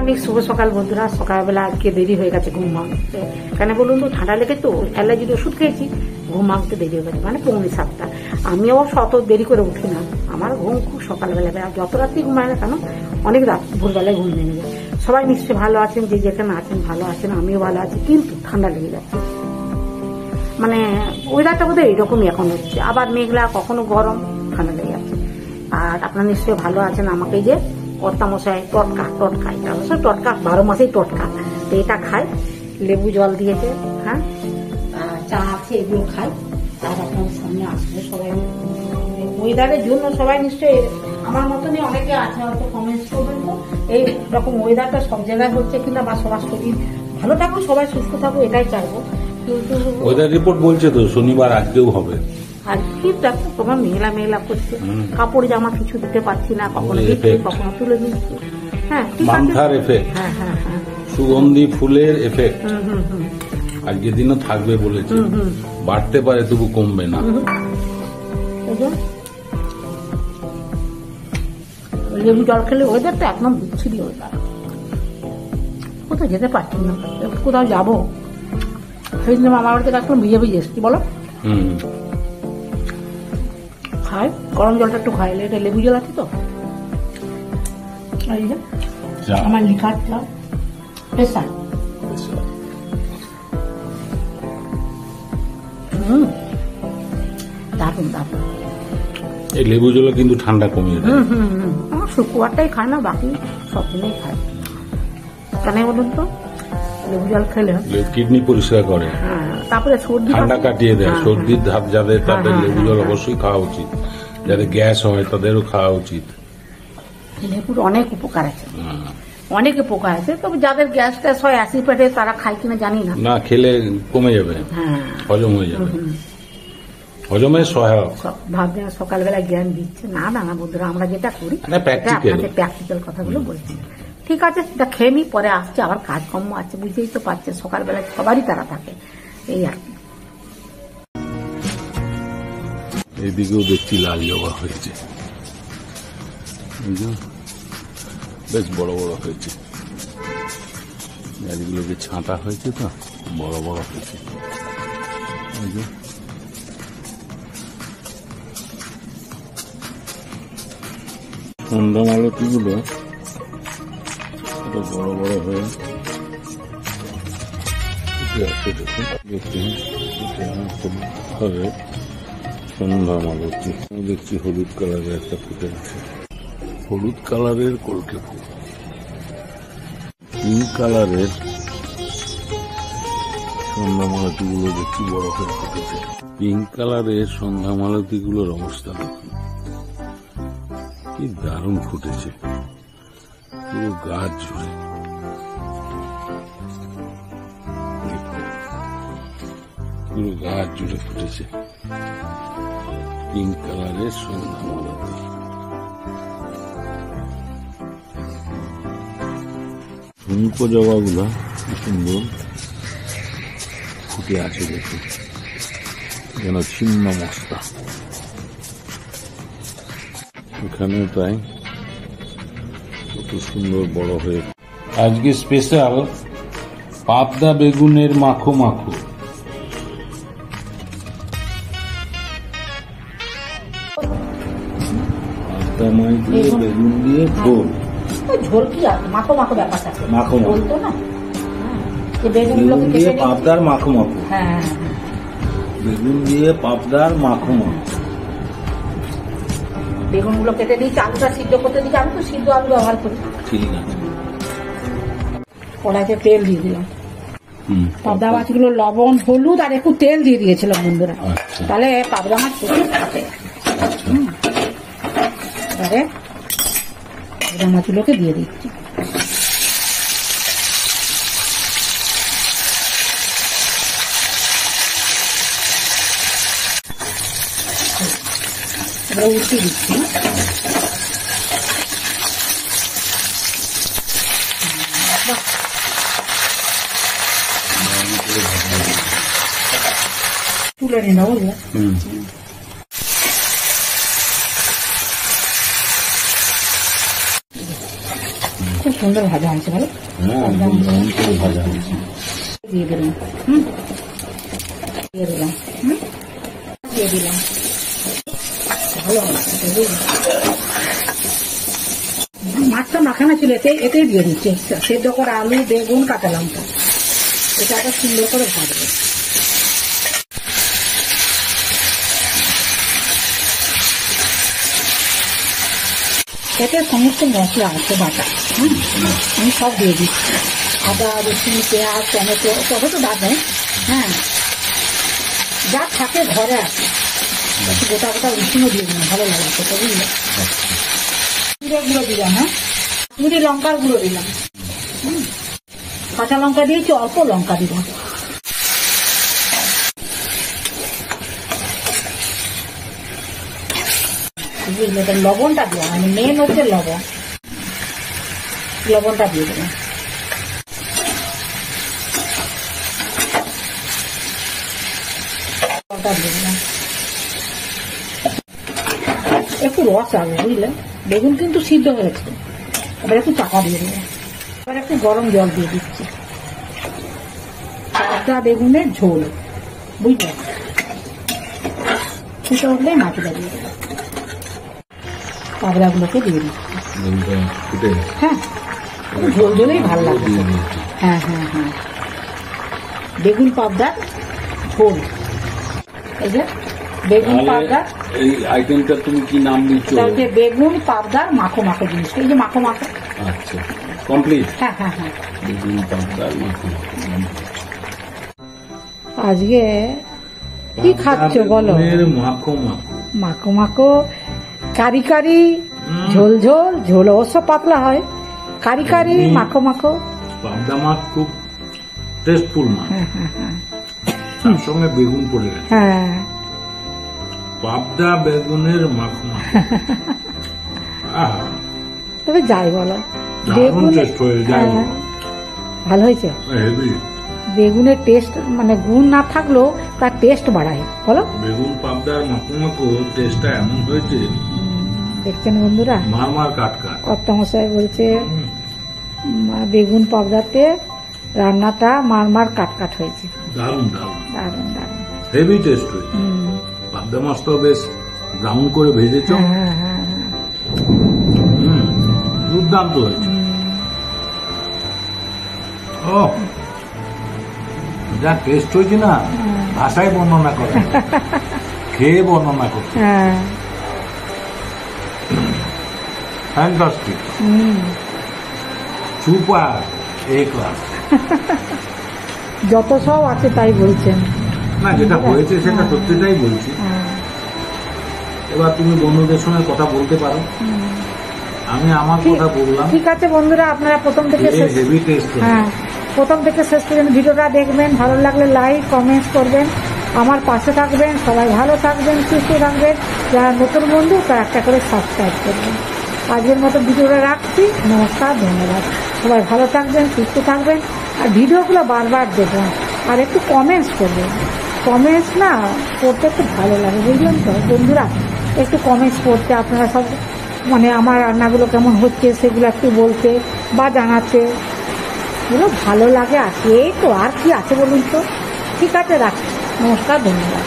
Morning, শুভ সকাল বন্ধুরা। সকালবেলা আজকে দেরি হয়ে গেছে ঘুম ভাঙতে। কেন বলুন তো, ঠান্ডা লেগে তো অ্যালার্জির ওষুধ খেয়েছি, ঘুম ভাঙতে দেরি হয়ে গেছে, মানে 6:45। আমি আবার শত দেরি করে উঠি না, আমার ঘুম খুব সকালবেলা, যত রাত্রি ঘুমায় না কেন অনেক রাত ভোরবেলায় ঘুম ভেঙে যায়। সবাই নিশ্চয়ই ভালো আছেন, যে যেখানে আছেন ভালো আছেন, আমিও ভালো আছি, কিন্তু ঠান্ডা লেগে যাচ্ছে। মানে ওয়েদারটা বোধহয় এরকমই এখন হচ্ছে, আবার মেঘলা, কখনো গরম, ঠান্ডা লেগে যাচ্ছে। আর আপনারা নিশ্চয়ই ভালো আছেন। আমাকে যে কর্তামশাই টটকা এটা অবশ্য টটকা 12 মাসেই টটকা, তো এটা খাই, লেবু জল দিয়েছে, হ্যাঁ, চা আছে, এগুলো খাই। আর আপনার সামনে আসলে সবাই ওয়েদারের জন্য সবাই নিশ্চয়ই আমার মতনই অনেকে আছে, হয়তো কমেন্টস করবেন। তো এইরকম ওয়েদারটা সব জায়গায় হচ্ছে কিনা, বা সবার শরীর ভালো থাকুক, সবাই সুস্থ থাকুক, এটাই চাইবো। কিন্তু ওয়েদার রিপোর্ট বলছে তো শনিবার আজকেও হবে। আর কি দেখো, তোমার মেঘলা করছে, কাপড় জামা কিছু দিতে পারছি না, কখনো দিচ্ছি কখনো তুলে দিচ্ছি। হ্যাঁ, মান্থার এফেক্ট, হ্যাঁ, সুগন্ধি ফুলের এফেক্ট আজকের দিনও থাকবে বলেছে, বাড়তে পারে তবু কমবে না। লেবু জল খেলে ওয়েদারটা একদম বিচ্ছিরি ওয়েদার, কোথাও যেতে পারছি না, কোথাও যাবো। সেই জন্য আমার বাড়িতে একদম ভিজে এসছি, বলো। খাই গরম জলটা একটু খাইলে, এটা লেবু জল আছে তো। আমার লিকারটা পেশা, দারুন। এই লেবু জল কিন্তু ঠান্ডা কমিয়ে দেয়। আমার শুক্রবারটাই খায় না, বাকি সব দিনেই খায়। কেন বলুন তো, লেবু জল খেলে কিডনি পরিষ্কার করে, তারপরে সর্দি ঠান্ডা কাটিয়ে দেয়। সর্দির ধাপ যাদের, তাদের লেবু জল অবশ্যই খাওয়া উচিত। যাদের গ্যাস হয় তাদেরও খাওয়া উচিত। লেবুর অনেক উপকার আছে, অনেক উপকার আছে। তবে যাদের গ্যাস ট্যাস হয়, অ্যাসিড পেটে, তারা খায় কিনা জানি না। না খেলে কমে যাবে, হজম হয়ে যাবে, হজমের সহায়ক। ভাববে সকালবেলা জ্ঞান দিচ্ছে, না বন্ধুরা, আমরা যেটা করি প্র্যাকটিক্যাল কথাগুলো বলছি। ঠিক আছে, এটা খেয়ে নি, পরে আসছে আবার কাজকর্ম আছে, বুঝতেই তো পারছে, সকালবেলা সবারই তারা থাকে, এই আর কি। এইদিকেও দেখছি লাল জবা হয়েছে, বেশ বড় বড় হয়েছে। গাছগুলোকে ছাঁটা হয়েছে তো, বড় বড় হয়েছে। সন্ধ্যা মালতীগুলো বড় বড় হয়ে আছে, দেখুন হবে সন্ধ্যা মালতী। দেখছি হলুদ কালারের একটা ফুটে আছে, হলুদ কালারের কলকে ফুল, পিঙ্ক কালারের সন্ধ্যা মালতী গুলো দেখছি বড় হয়ে ফুটেছে। পিঙ্ক কালারের সন্ধ্যা মালতী গুলোর অবস্থা দেখুন, কি দারুণ ফুটেছে, পুরো গাছ জুড়ে। পুরো গাছ জুড়ে ফুটেছে পিঙ্ক কালারের সন্ধ্যা মালতী। ঝুমকো জবাগুলা কি সুন্দর ফুটে আছে, দেখুন যেন ছিন্ন মস্তা। এখানে তাই কত সুন্দর বড় হয়ে। আজকে স্পেশাল পাবদা বেগুনের মাখো মাখো। বেগুন দিয়ে ঝোল, ঝোল কি মাখো মাখো ব্যাপারটা, মাখো বলতো না, বেগুন দিয়ে পাবদার মাখো মাখো। হ্যাঁ, বেগুন দিয়ে পাবদার মাখো মাখো। বেগুনগুলো কেটে দিয়েছি, আলুটা সিদ্ধ করতে দিচ্ছি, আমি তো সিদ্ধ আলু ব্যবহার করি। ঠিক আছে, কড়াইতে তেল দিয়ে দিলাম, পাবদা মাছগুলো লবণ হলুদ আর একটু তেল দিয়ে দিয়েছিলাম বন্ধুরা, তাহলে পাবদা মাছ প্রচুর থাকে। এবারে পাবদা মাছগুলোকে দিয়ে দিচ্ছি। এবারে উঠিয়ে দিচ্ছি, তুলে নিয়ে নেবো। খুব সুন্দর ভাজা হয়েছে বলো। হ্যাঁ একদম ব্রাউন করে ভাজা হয়েছে। দিয়ে দিলাম, দিয়ে দিলাম, দিয়ে দিলাম। ভালো মাছটা মাখানো ছিল, এতেই দিয়ে দিচ্ছি। সেদ্ধ করা আলু, বেগুন, কাঁচা লঙ্কা, এটা আবার সুন্দর করে ভাজবো। এতে সমস্ত মশলা আছে বাটা, আমি সব দিয়ে দিচ্ছি। আদা, রসুন, পেঁয়াজ, টমেটো, টমেটো বাদে হ্যাঁ যা থাকে ঘরে আছে। গোটা গোটা রসুনও দিয়ে দিলাম, ভালো লাগে খেতে, বুঝলে। জিরে গুঁড়ো দিলাম, হ্যাঁ কাশ্মীরি লঙ্কার গুঁড়ো দিলাম, কাঁচা লঙ্কা দিয়েছি, অল্প লঙ্কা দিলাম। লবণটা দিলাম, মানে মেন হচ্ছে লবণটা দিয়ে দিলাম। একটু রস আগে, বুঝলেন। বেগুন কিন্তু সিদ্ধ হয়েছে, এবার একটু চাপা দিয়ে দিলাম। এবার একটু গরম জল দিয়ে দিচ্ছি। পাবদা বেগুনের ঝোল, বুঝলেন। ফুটে উঠলে মাছটা দিয়ে দিলাম, পাবদাগুলোকে দিয়ে দিচ্ছি। হ্যাঁ ঝোল ঝোলেই ভালো লাগবে। হ্যাঁ হ্যাঁ হ্যাঁ, বেগুন পাবদার ঝোল। এই যে বেগুন পাবদা, এই আইটেমটা তুমি কি নাম দিচ্ছ? বেগুন পাবদার মাখো মাখো জিনিস, এই যে মাখো মাখো। আচ্ছা কমপ্লিট। হ্যাঁ হ্যাঁ হ্যাঁ, বেগুন পাবদার মাখো আজকে কি খাচ্ছ বলো? মাখো মাখো, মাখো মাখো, কারি কারি, ঝোল ঝোল। ঝোল অবশ্য পাতলা হয়, কারি কারি, মাখো মাখো। পাবদা মাছ খুব টেস্টফুল মাছ, তার সঙ্গে বেগুন পড়ে গেছে। হ্যাঁ পাবদা বেগুনের মাখো মাখো, তবে যাই বলো, দারুণ টেস্ট হয়ে যায়। ভালো হয়েছে। হেভি বেগুনের টেস্ট, মানে গুণ না থাকলেও তার টেস্ট বাড়ায়, বলো। বেগুন পাবদার মাখো মাখো টেস্টটা এমন হয়েছে, দেখছেন বন্ধুরা, মারমার কাট কাট। কর্তামশাই বলছে বেগুন পাবদাতে রান্নাটা মারমার কাট কাট হয়েছে। দারুণ দারুণ দারুণ দারুণ, হেভি টেস্ট হয়েছে। পাবদা মাছটাও বেশ ব্রাউন করে ভেজেছ, হ্যাঁ হ্যাঁ হ্যাঁ, দুর্দান্ত হয়েছে। ও যা টেস্ট হয়েছে না, ভাষায় বর্ণনা করে, খেয়ে বর্ণনা করছে। ফ্যান্টাস্টিক, সুপার, এ ক্লাস। যত সব আছে তাই বলছেন না, যেটা হয়েছে সেটা সত্যিটাই বলছি। এবার তুমি বন্ধুদের সঙ্গে কথা বলতে পারো, আমি আমার কথা বললাম। ঠিক আছে বন্ধুরা, আপনারা প্রথম থেকে হেভি টেস্ট, হ্যাঁ প্রথম থেকে শেষ পর্যন্ত ভিডিওটা দেখবেন। ভালো লাগলে লাইক কমেন্টস করবেন, আমার পাশে থাকবেন। সবাই ভালো থাকবেন, সুস্থ থাকবেন। যারা নতুন বন্ধু তারা একটা করে সাবস্ক্রাইব করবেন। আজকের মতো ভিডিওটা রাখছি, নমস্কার, ধন্যবাদ। সবাই ভালো থাকবেন, সুস্থ থাকবেন, আর ভিডিওগুলো বারবার দেখবেন, আর একটু কমেন্টস করবেন। কমেন্টস না করতে একটু ভালো লাগে, বুঝলেন তো বন্ধুরা। একটু কমেন্টস করতে, আপনারা সব মানে আমার রান্নাগুলো কেমন হচ্ছে সেগুলো একটু বলতে বা জানাতে, এগুলো ভালো লাগে। আছে এই তো, আর কি আছে বলুন তো। ঠিক আছে, রাখছি, নমস্কার, ধন্যবাদ।